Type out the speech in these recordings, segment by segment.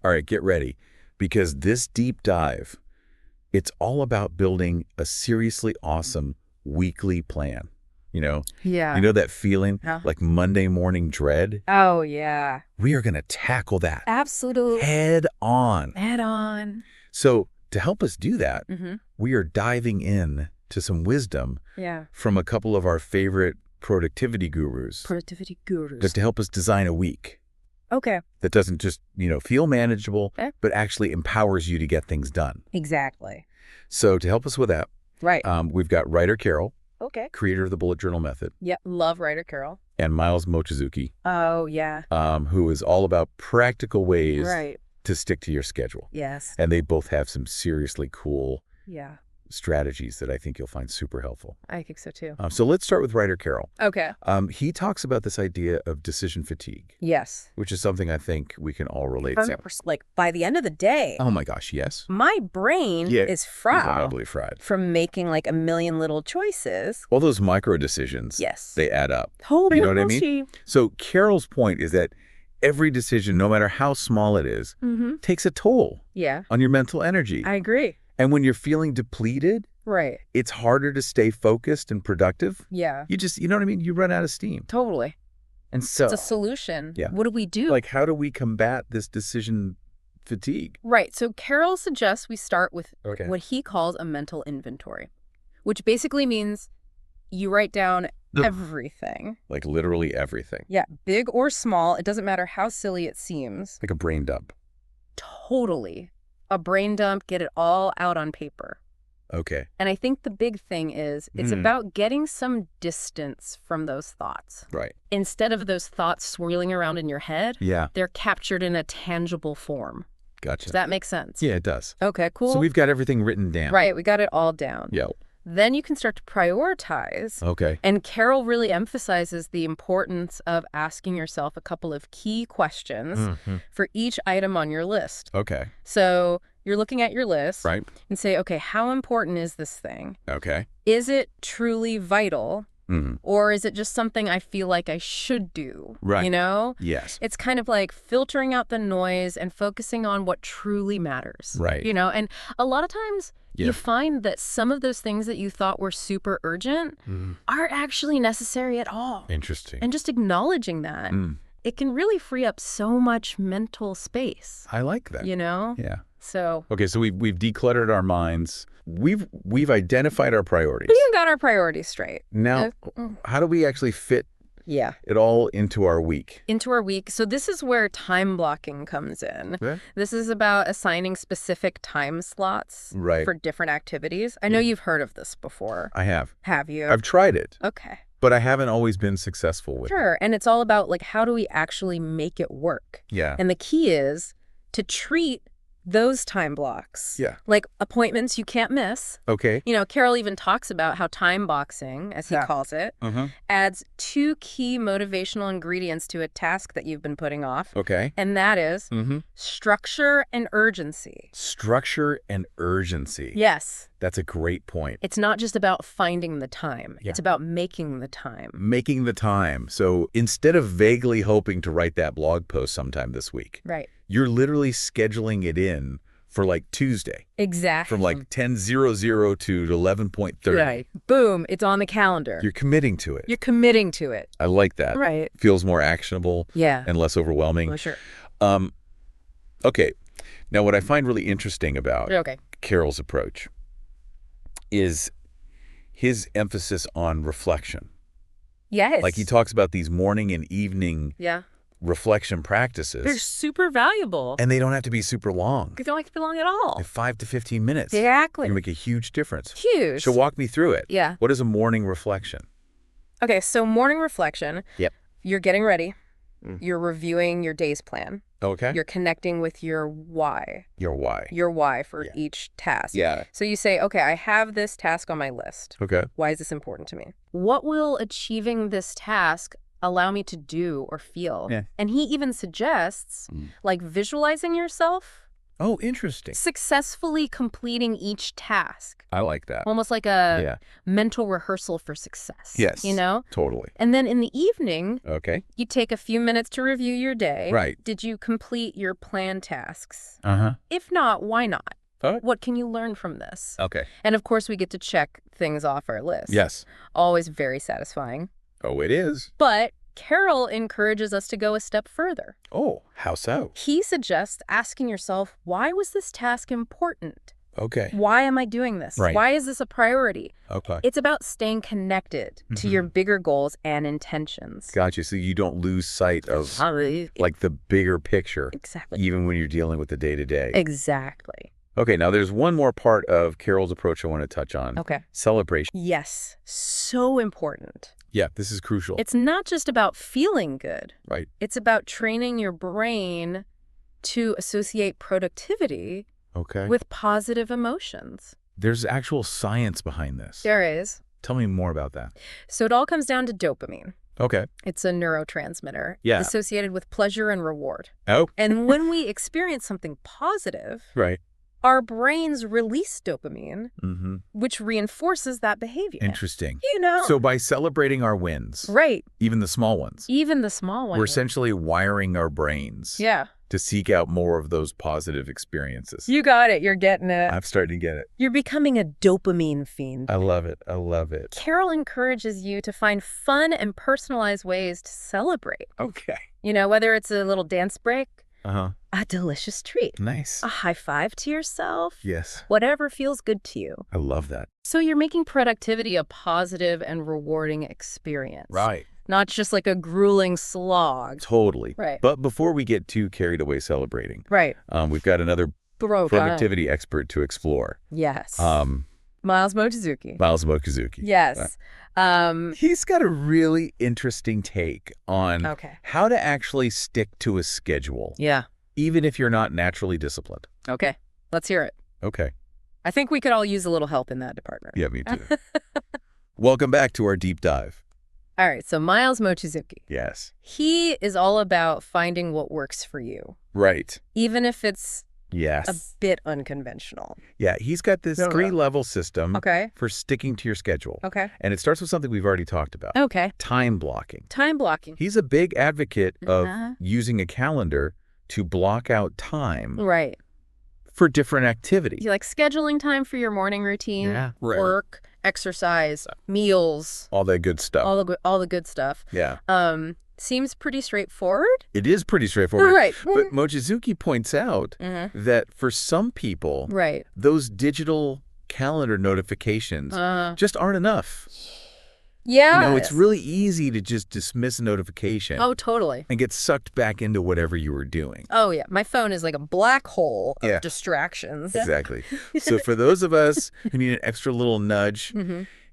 All right, get ready. Because this deep dive, it's all about building a seriously awesome weekly plan. Yeah. You know that feeling Yeah. like Monday morning dread? Oh, yeah. We are going to tackle that Absolutely. head on. Head on. So to help us do that, Mm-hmm. we are diving in to some wisdom Yeah. from a couple of our favorite productivity gurus Productivity gurus. to help us design a week Okay. that doesn't just, feel manageable, Okay. but actually empowers you to get things done. Exactly. So to help us with that, Right. we've got Ryder Carroll, Okay. creator of the bullet journal method, Yeah. Love Ryder Carroll. and Myles Mochizuki, Oh, yeah. who is all about practical ways Right. to stick to your schedule. Yes. And they both have some seriously cool Yeah. strategies that I think you'll find super helpful. I think so, too. So let's start with Ryder Carroll. Okay. He talks about this idea of decision fatigue, Yes. which is something I think we can all relate to. 100%. Like, by the end of the day, Oh my gosh, yes. my brain is fried Probably fried. from making like a million little choices. All those micro decisions, Yes. they add up. Totally. You know what I mean? So Carroll's point is that every decision, no matter how small it is, takes a toll Yeah. on your mental energy. I agree. And when you're feeling depleted, Right. it's harder to stay focused and productive. Yeah. You know what I mean? You run out of steam. Totally. And so, It's a solution. Yeah. What do we do? like, how do we combat this decision fatigue? Right. So Carroll suggests we start with Okay. what he calls a mental inventory, which basically means you write down everything. Like literally everything. Yeah. Big or small. It doesn't matter how silly it seems. Like a brain dump. Totally. A brain dump, get it all out on paper. Okay. And I think the big thing is it's about getting some distance from those thoughts. Right. Instead of those thoughts swirling around in your head, Yeah. they're captured in a tangible form. Gotcha. Does that make sense? Yeah, it does. Okay, cool. So we've got everything written down. Right, we got it all down. Yeah. Then you can start to prioritize. Okay. And Carroll really emphasizes the importance of asking yourself a couple of key questions for each item on your list. Okay. So you're looking at your list Right. and say, okay, how important is this thing? Okay. Is it truly vital? Or is it just something I feel like I should do? Right. You know? Yes. It's kind of like filtering out the noise and focusing on what truly matters. Right. You know? And a lot of times Yeah. you find that some of those things that you thought were super urgent aren't actually necessary at all. Interesting. And just acknowledging that, it can really free up so much mental space. I like that. You know? Yeah. So Okay, so we've decluttered our minds. We've identified our priorities. we got our priorities straight. Now, how do we actually fit Yeah. it all into our week? Into our week. So this is where time blocking comes in. Okay. This is about assigning specific time slots Right. for different activities. I know you've heard of this before. I have. Have you? I've tried it, Okay. but I haven't always been successful with it. Sure. And it's all about like how do we actually make it work? Yeah. And the key is to treat those time blocks. Yeah. Like appointments you can't miss. Okay. You know, Carroll even talks about how time boxing, as he calls it, adds 2 key motivational ingredients to a task that you've been putting off. Okay. And that is structure and urgency. Structure and urgency. Yes. That's a great point. It's not just about finding the time. Yeah. It's about making the time. Making the time. So instead of vaguely hoping to write that blog post sometime this week, Right. you're literally scheduling it in for like Tuesday Exactly. from like 10:00 to 11:30. Right. Boom. It's on the calendar. You're committing to it. You're committing to it. I like that. Right. Feels more actionable Yeah. and less overwhelming. Well, sure. Okay. Now, what I find really interesting about Okay. Carroll's approach is his emphasis on reflection. Yes. Like he talks about these morning and evening Yeah. reflection They're practices, super valuable. and they don't have to be super long. They don't have to be long at all. Like 5 to 15 minutes. Exactly. Can make a huge difference. Huge. So walk me through it. Yeah. What is a morning reflection? Okay, so morning reflection. Yep. You're getting ready. You're reviewing your day's plan. Okay. You're connecting with your why. Your why. Your why for each task. Yeah. So you say, okay, I have this task on my list. Okay. Why is this important to me? What will achieving this task allow me to do or feel? Yeah. And he even suggests like visualizing yourself Oh, interesting. Successfully completing each task. I like that. Almost like a mental rehearsal for success. Yes. You know? Totally. And then in the evening, Okay. you take a few minutes to review your day. Right. Did you complete your planned tasks? Uh-huh. If not, why not? Oh. What can you learn from this? Okay. And of course, we get to check things off our list. Yes. Always very satisfying. Oh, it is. But Carroll encourages us to go a step further. Oh, how so? He suggests asking yourself, why was this task important? Okay. Why am I doing this? Right. Why is this a priority? Okay. It's about staying connected to your bigger goals and intentions. Gotcha. So you don't lose sight of like the bigger picture. Exactly. Even when you're dealing with the day-to-day. Exactly. Okay, now there's one more part of Carroll's approach I want to touch on. Okay. Celebration. Yes. So important. Yeah, this is crucial. It's not just about feeling good. Right. It's about training your brain to associate productivity with positive emotions. There's actual science behind this. There is. Tell me more about that. So it all comes down to dopamine. Okay. It's a neurotransmitter associated with pleasure and reward. Oh. And when we experience something positive, Right. our brains release dopamine, which reinforces that behavior. Interesting. You know. So by celebrating our wins, right. even the small ones, Even the small ones. we're essentially wiring our brains to seek out more of those positive experiences. You got it. You're getting it. I'm starting to get it. You're becoming a dopamine fiend. I love it. I love it. Carroll encourages you to find fun and personalized ways to celebrate. Okay. You know, whether it's a little dance break, Uh-huh. a delicious treat, Nice. a high five to yourself, Yes. whatever feels good to you. I love that. So you're making productivity a positive and rewarding experience. Right. Not just like a grueling slog. Totally. Right. But before we get too carried away celebrating, Right. we've got another productivity expert to explore. Yes. Myles Mochizuki. Myles Mochizuki. Yes. He's got a really interesting take on Okay. how to actually stick to a schedule, Yeah. even if you're not naturally disciplined. Okay. Let's hear it. Okay. I think we could all use a little help in that department. Yeah, me too. Welcome back to our deep dive. All right. So Myles Mochizuki. Yes. He is all about finding what works for you, Right. even if it's Yes. a bit unconventional. Yeah, he's got this three-level system Okay. for sticking to your schedule. Okay. And it starts with something we've already talked about. Okay. Time blocking. Time blocking. He's a big advocate of using a calendar to block out time Right. for different activities. You like scheduling time for your morning routine, Yeah. Right. work, exercise, meals, All that good stuff. all the good stuff. Yeah. Seems pretty straightforward. It is pretty straightforward. Right. But Mochizuki points out that for some people, Right. those digital calendar notifications just aren't enough. Yeah. You know, it's really easy to just dismiss a notification Oh, totally. and get sucked back into whatever you were doing. Oh, yeah. My phone is like a black hole of distractions. Exactly. So for those of us who need an extra little nudge,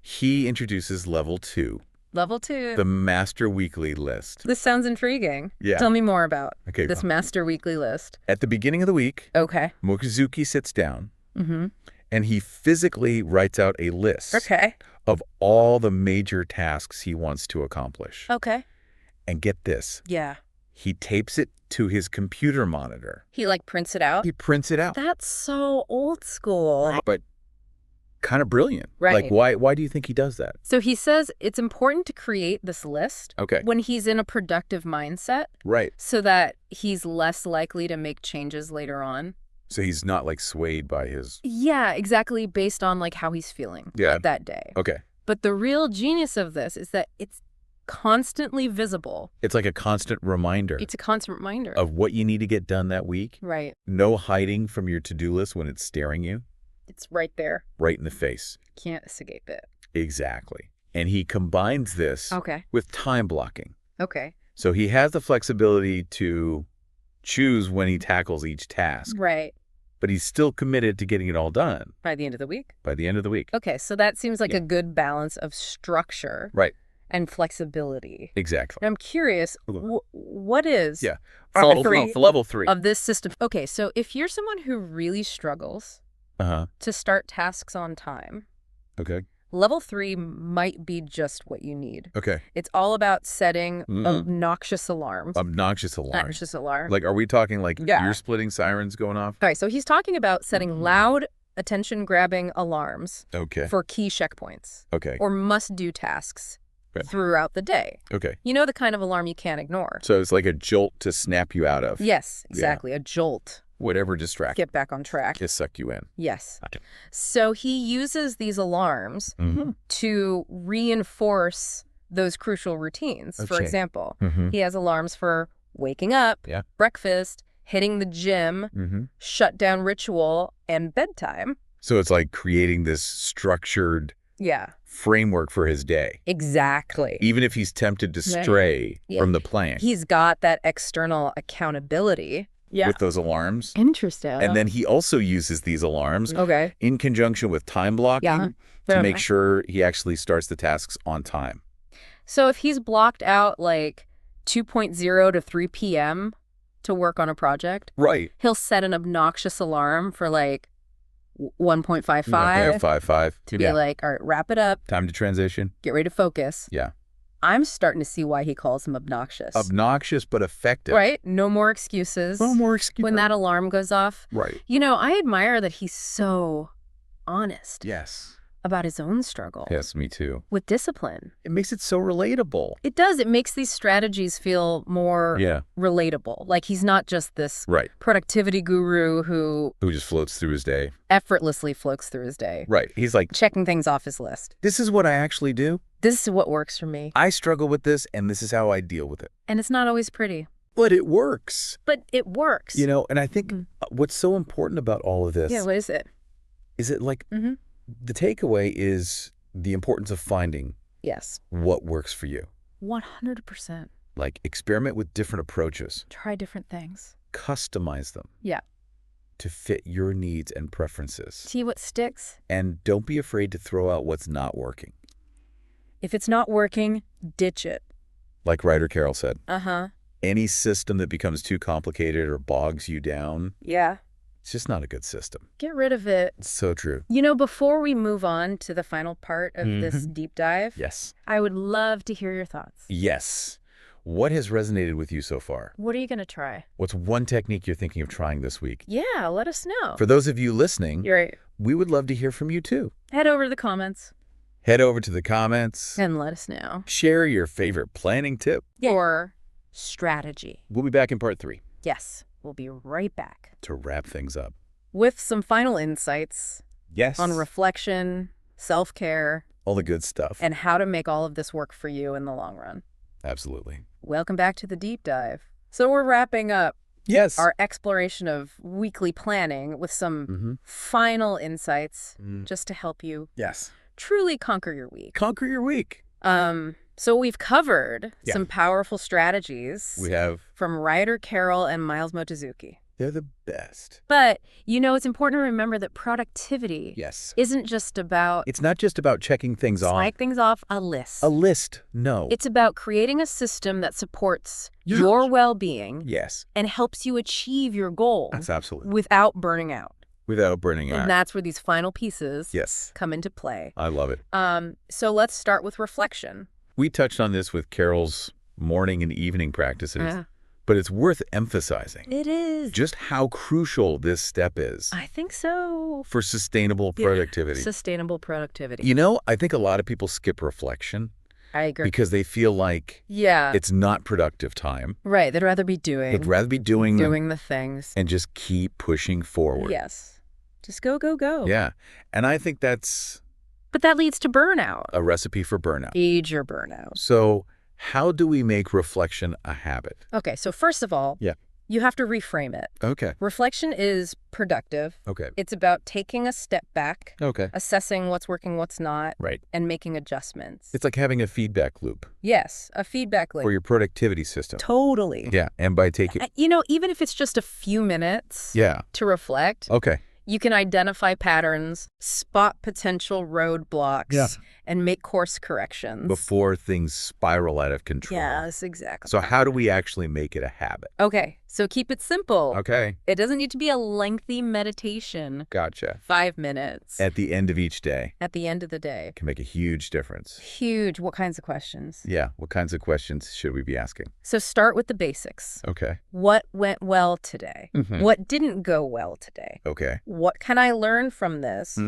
he introduces level 2. Level 2. The Master Weekly List. This sounds intriguing. Yeah. Tell me more about Okay, this Master Weekly List. At the beginning of the week, Okay. Mochizuki sits down and he physically writes out a list Okay. of all the major tasks he wants to accomplish. Okay. And get this, Yeah. he tapes it to his computer monitor. He like prints it out. He prints it out. That's so old school. But kind of brilliant. Right. Like, why do you think he does that? So he says it's important to create this list Okay. when he's in a productive mindset Right. so that he's less likely to make changes later on. So he's not like swayed by his... Yeah, exactly, based on like how he's feeling that day. Okay. But the real genius of this is that it's constantly visible. It's like a constant reminder It's a constant reminder. of what you need to get done that week. Right. No hiding from your to-do list when it's staring you It's right there. right in the face. Can't escape it. Exactly. And he combines this Okay. with time blocking. Okay. So he has the flexibility to choose when he tackles each task, Right. but he's still committed to getting it all done By the end of the week. by the end of the week. Okay, so that seems like Yeah. a good balance of structure Right. and flexibility. Exactly. I'm curious, what is Yeah. level 3. of this system? Okay, so if you're someone who really struggles Uh-huh. to start tasks on time, Okay. Level 3 might be just what you need. Okay. It's all about setting obnoxious alarms. Obnoxious alarms. Obnoxious alarm. Like, are we talking like ear-splitting sirens going off? All right, so he's talking about setting loud, attention-grabbing alarms for key checkpoints or must-do tasks throughout the day. Okay. You know, the kind of alarm you can't ignore. So it's like a jolt to snap you out of. Yes, exactly. A jolt. Whatever distracts. Get back on track. It suck you in. Yes. So he uses these alarms to reinforce those crucial routines. For example, he has alarms for waking up, breakfast, hitting the gym, shutdown ritual, and bedtime. So it's like creating this structured framework for his day. Exactly. Even if he's tempted to stray from the plan. He's got that external accountability. With those alarms. Interesting. And then he also uses these alarms in conjunction with time blocking to make sure he actually starts the tasks on time. So if he's blocked out like 2.0 to 3 p.m. to work on a project, he'll set an obnoxious alarm for like 1.55 to be like, all right, wrap it up. Time to transition. Get ready to focus. Yeah. I'm starting to see why he calls him obnoxious. Obnoxious but effective. Right? No more excuses. No more excuses. When that alarm goes off. Right. You know, I admire that he's so honest. Yes. About his own struggle. Yes, me too. With discipline. It makes it so relatable. It does. It makes these strategies feel more relatable. Like he's not just this productivity guru who just floats through his day. Effortlessly floats through his day. Right. He's like checking things off his list. This is what I actually do. This is what works for me. I struggle with this, and this is how I deal with it. And it's not always pretty. But it works. But it works. You know, and I think what's so important about all of this. Yeah, what is it? Is it like the takeaway is the importance of finding what works for you. 100%. Like experiment with different approaches. Try different things. Customize them. Yeah. To fit your needs and preferences. See what sticks. And don't be afraid to throw out what's not working. If it's not working, ditch it. Like Ryder Carroll said. Uh-huh. Any system that becomes too complicated or bogs you down. Yeah. It's just not a good system. Get rid of it. It's so true. You know, before we move on to the final part of this deep dive, I would love to hear your thoughts. Yes. What has resonated with you so far? What are you going to try? What's one technique you're thinking of trying this week? Yeah, let us know. For those of you listening, You're right. We would love to hear from you too. Head over to the comments. Head over to the comments. And let us know. Share your favorite planning tip. Or strategy. We'll be back in part 3. Yes, we'll be right back. To wrap things up. With some final insights. Yes. On reflection, self-care. All the good stuff. And how to make all of this work for you in the long run. Absolutely. Welcome back to the deep dive. So we're wrapping up our exploration of weekly planning with some final insights just to help you truly conquer your week. Conquer your week. So we've covered some powerful strategies. We have. From Ryder Carroll and Myles Mochizuki. They're the best. But, you know, it's important to remember that productivity isn't just about... It's not just about checking things off. Like things off a list. A list, no. It's about creating a system that supports your well-being and helps you achieve your goals. That's absolutely. Without burning out. Without burning out. And that's where these final pieces come into play. I love it. So let's start with reflection. We touched on this with Carroll's morning and evening practices. But it's worth emphasizing. It is. Just how crucial this step is. I think so. For sustainable productivity. Sustainable productivity. You know, I think a lot of people skip reflection. I agree. Because they feel like it's not productive time. Right. They'd rather be doing. They'd rather be doing the things. And just keep pushing forward. Yes. Just go, go, go. Yeah. And I think that's... But that leads to burnout. A recipe for burnout. Major burnout. So... how do we make reflection a habit? Okay, so first of all, you have to reframe it. Okay. Reflection is productive. Okay. It's about taking a step back. Okay. Assessing what's working, what's not. Right. And making adjustments. It's like having a feedback loop. Yes, a feedback loop. For your productivity system. Totally. Yeah, and by taking... You know, even if it's just a few minutes to reflect. Okay. You can identify patterns, spot potential roadblocks, and make course corrections. Before things spiral out of control. Yes, exactly. So how do we actually make it a habit? Okay, so keep it simple. Okay. It doesn't need to be a lengthy meditation. Gotcha. 5 minutes. At the end of each day. At the end of the day. Can make a huge difference. Huge. What kinds of questions? Yeah. What kinds of questions should we be asking? So start with the basics. Okay. What went well today? What didn't go well today? Okay. What can I learn from this?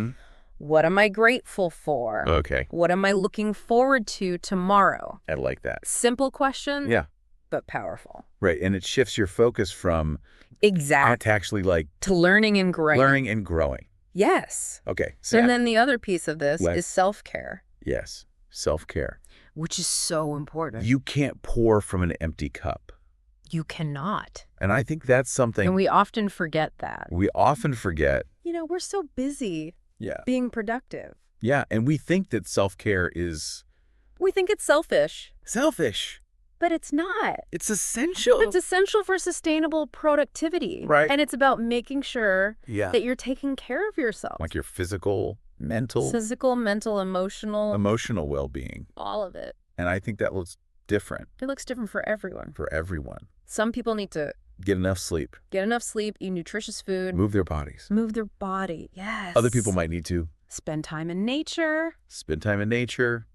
What am I grateful for? Okay. What am I looking forward to tomorrow? I like that. Simple questions, Yeah. but powerful. Right. And it shifts your focus from Exactly. to actually like To learning and growing. learning and growing. Yes. Okay. So and then the other piece of this is self-care. Yes. Self-care. Which is so important. You can't pour from an empty cup. You cannot. And I think that's something And we often forget that. we often forget. You know, we're so busy Yeah. being productive. Yeah. And we think that self-care is We think it's selfish, selfish. but it's not. It's essential. It's essential for sustainable productivity. Right. And it's about making sure Yeah. that you're taking care of yourself. Like your physical, mental, Physical, mental, emotional well-being. all of it. And I think that looks different It looks different for everyone. for everyone. Some people need to Get enough sleep. get enough sleep, eat nutritious food, Move their bodies. move their body. Yes. Other people might need to spend time in nature. spend time in nature,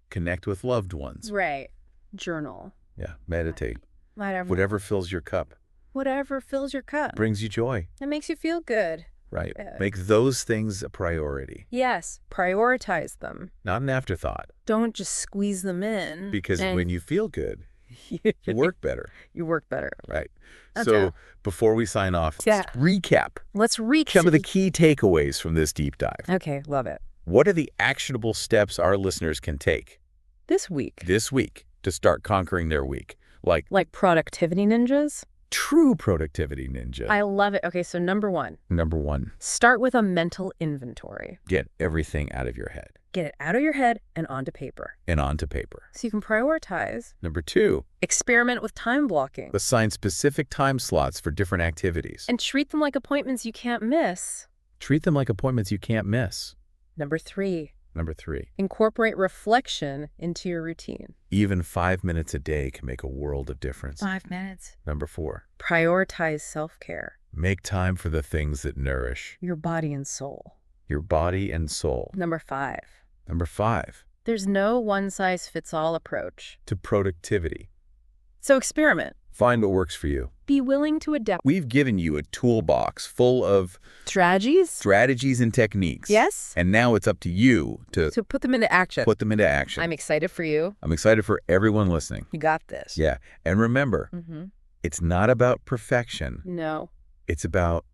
connect with loved ones. Right. Journal. Yeah. Meditate. Whatever. Whatever fills your cup. Whatever fills your cup. Brings you joy. It makes you feel good. Right. Make those things a priority. Yes. Prioritize them. Not an afterthought. Don't just squeeze them in. Because when you feel good, you work better. You work better. Right. Okay. So before we sign off, let's recap Let's recap some of the key takeaways from this deep dive. Okay, love it. What are the actionable steps our listeners can take This week. to start conquering their week? Like productivity ninjas? true productivity ninja. I love it. Okay, so number 1. Number 1, Start with a mental inventory. get everything out of your head Get it out of your head and onto paper. and onto paper. So you can prioritize. Number 2, Experiment with time blocking. assign specific time slots for different activities. And treat them like appointments you can't miss. Treat them like appointments you can't miss. Number 3. Number 3, Incorporate reflection into your routine. even 5 minutes a day can make a world of difference. 5 minutes. Number 4, Prioritize self-care. make time for the things that nourish Your body and soul. your body and soul. Number 5. Number 5, There's no one-size-fits-all approach. to productivity. So experiment. Find what works for you. Be willing to adapt. We've given you a toolbox full of Strategies? strategies and techniques. Yes. And now it's up to you to So put them into action. put them into action. I'm excited for you. I'm excited for everyone listening. You got this. Yeah. And remember, it's not about perfection. No. It's about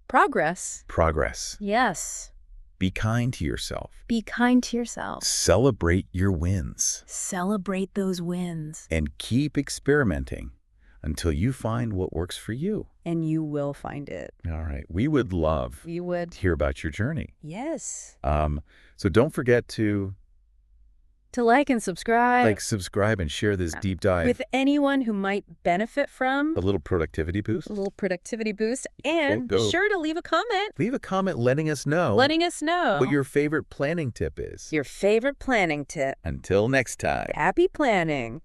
Progress. progress. Yes. Be kind to yourself. Be kind to yourself. Celebrate your wins. Celebrate those wins. And keep experimenting until you find what works for you. And you will find it. All right. We would love You would. to hear about your journey. Yes. So don't forget to To like and subscribe. subscribe, and share this deep dive. With anyone who might benefit from a little productivity boost. a little productivity boost. And Go. be sure to leave a comment. Leave a comment letting us know Letting us know what your favorite planning tip is. your favorite planning tip. Until next time. Happy planning.